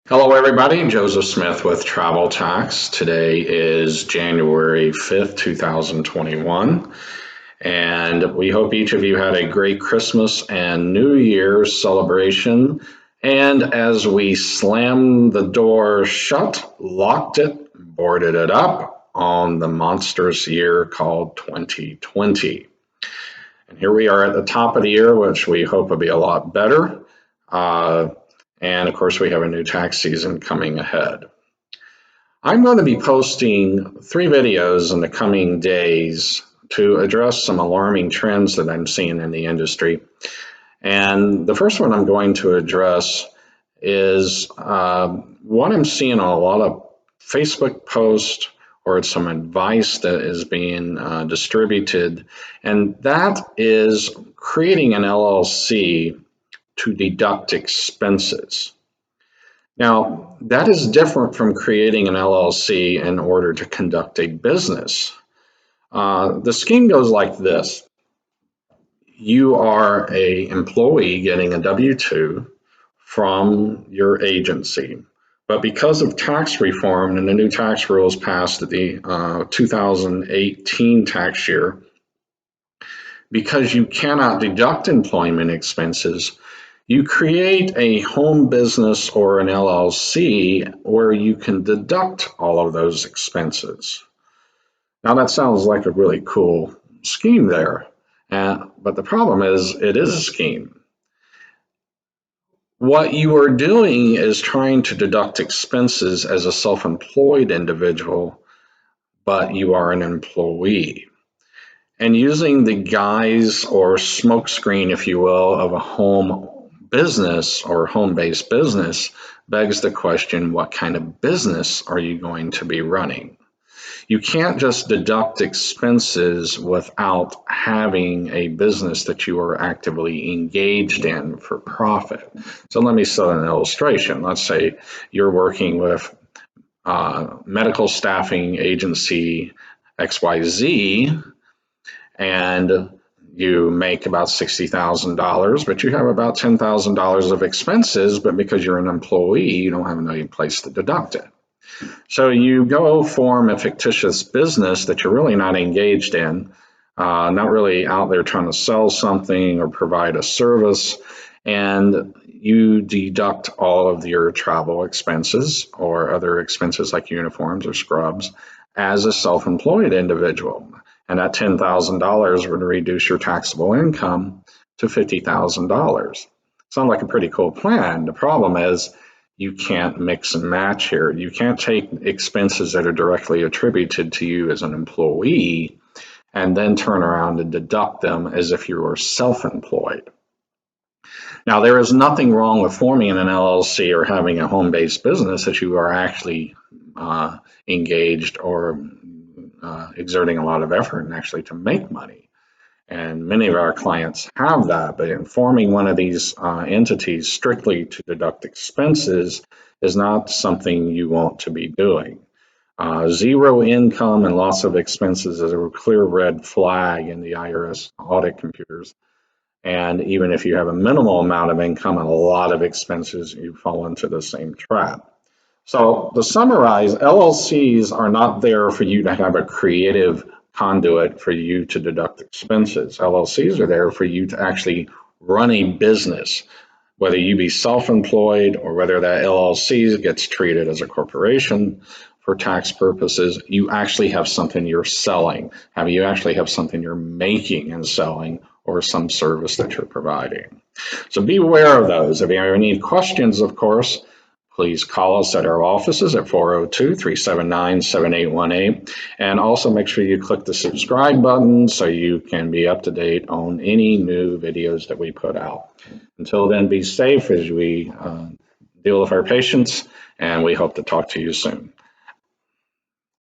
Hello, everybody. Joseph Smith with Travel Tax. Today is January 5th, 2021, and we hope each of you had a great Christmas and New Year's celebration. And as we slammed the door shut, locked it, boarded it up on the monstrous year called 2020. And here we are at the top of the year, which we hope will be a lot better. And of course, we have a new tax season coming ahead. I'm going to be posting 3 videos in the coming days to address some alarming trends that I'm seeing in the industry. And the first one I'm going to address is what I'm seeing on a lot of Facebook posts or some advice that is being distributed, and that is creating an LLC to deduct expenses. Now, that is different from creating an LLC in order to conduct a business. The scheme goes like this. You are an employee getting a W-2 from your agency, but because of tax reform and the new tax rules passed at the 2018 tax year, because you cannot deduct employment expenses, you create a home business or an LLC where you can deduct all of those expenses. Now that sounds like a really cool scheme there, but the problem is it is a scheme. What you are doing is trying to deduct expenses as a self-employed individual, but you are an employee. And using the guise or smokescreen, if you will, of a home business or home-based business begs the question, what kind of business are you going to be running? You can't just deduct expenses without having a business that you are actively engaged in for profit. So let me set an illustration. Let's say you're working with medical staffing agency XYZ, and you make about $60,000, but you have about $10,000 of expenses, but because you're an employee, you don't have any place to deduct it. So you go form a fictitious business that you're really not engaged in, not really out there trying to sell something or provide a service, and you deduct all of your travel expenses or other expenses like uniforms or scrubs as a self-employed individual. And that $10,000 would reduce your taxable income to $50,000. Sounds like a pretty cool plan. The problem is you can't mix and match here. You can't take expenses that are directly attributed to you as an employee and then turn around and deduct them as if you were self-employed. Now, there is nothing wrong with forming an LLC or having a home-based business that you are actually engaged or exerting a lot of effort and actually to make money. And many of our clients have that, but in forming one of these entities strictly to deduct expenses is not something you want to be doing. Zero income and lots of expenses is a clear red flag in the IRS audit computers. And even if you have a minimal amount of income and a lot of expenses, you fall into the same trap. So to summarize, LLCs are not there for you to have a creative conduit for you to deduct expenses. LLCs are there for you to actually run a business, whether you be self-employed or whether that LLC gets treated as a corporation for tax purposes. You actually have something you're selling. You actually have something you're making and selling, or some service that you're providing. So be aware of those. If you have any questions, of course, please call us at our offices at 402-379-7818. And also make sure you click the subscribe button so you can be up to date on any new videos that we put out. Until then, be safe as we deal with our patients, and we hope to talk to you soon.